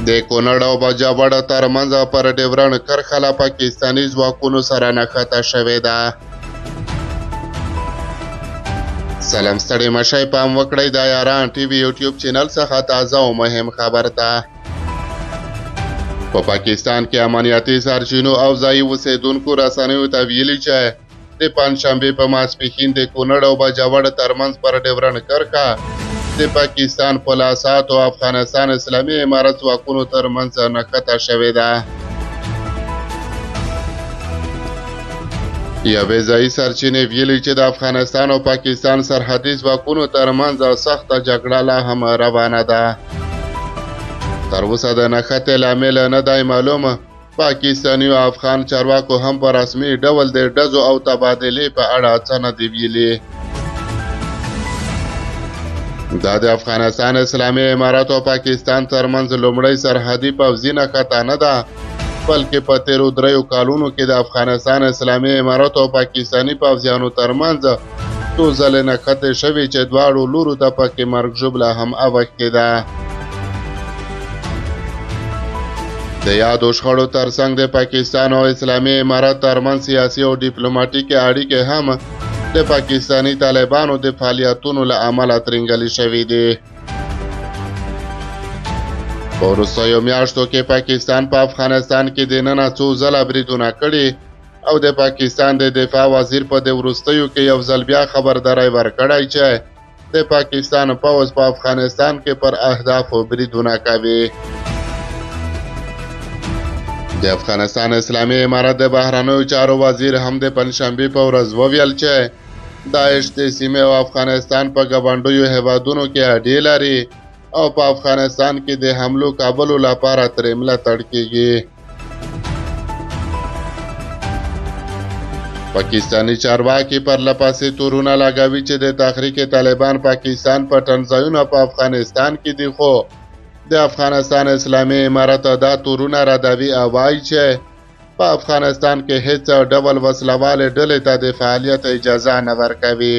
د کونړ او باجوړ ترمنځ پر ډیورنډ کرښه له پاکستاني ځواکونو سره نښته شوې ده. سلام ستړي مشئ پام وکړئ د یاران ټي وي یوټیوب چینل څخه تازه او مهم خبر ده. په پاکستان کې امنیتي سرچینو او ځایي اوسیدونکو رسنیو ته ویلي چې د پنجشنبې په ماسپښین د کونړ او باجوړ ترمنځ پر ډیورنډ کرښه د پاکستان پولیسات او افغانستان اسلامي امارت ځواکونو ترمنځ نښته شوې ده. یوې ځایي سرچینې ویلي چې د افغانستان او پاکستان سرحدي ځواکونو ترمنځ سخته جګړه لا هم روانه ده. تر اوسه د نښتې لامل نه دی معلومه. پاکستاني او افغان چارواکو هم په رسمي ډول د ډزو او تبادلې په اړه څه نه دي ویلي. دا د افغانستان اسلامي امارت او پاکستان ترمنځ لومړی سرحدي پوځي نښته نه ده، بلکې په تیرو 3 کالونو کې د افغانستان اسلامي امارت او پاکستاني پوځیانو ترمنځ څو ځلې نښتې شوې چې دواړو لورو ته پکې مرګ ژوبله هم اوښتې ده. د یادو شخړو ترڅنګ د پاکستان او اسلامي امارت ترمنځ سیاسي او ډیپلوماټیکې اړیکې هم د پاکستاني طالبانو د فعالیتونو له امله ترنګلې شوې دي. په وروستیو میاشتو کې پاکستان په افغانستان کې دننه څو ځله بریدونه کړي او د پاکستان د دفاع وزیر په د وروستیو کې یو ځل بیا خبرداری ورکړی چې د پاکستان پوځ په افغانستان کې پر اهدافو بریدونه کوي. د افغانستان اسلامي امارت د بهرنیو چارو وزیر هم د پنجشنبې په ورځ وویل چې داعش د سیمې او افغانستان په ګاونډیو هیوادونو کې اډې لري او په افغانستان کې د حملو کابلو لپاره ترې ملاتړ کیږي. پاکستاني چارواکي پرلپسې تورونه لګوي چې د تحریک طالبان پاکستان پټن ځایونه په افغانستان کې دي، خو د افغانستان اسلامي امارت دا تورونه ردوي او وایي چې په افغانستان کې هیڅ ډول وسلوالې ډلې ته د فعالیت اجازه نه ورکوي.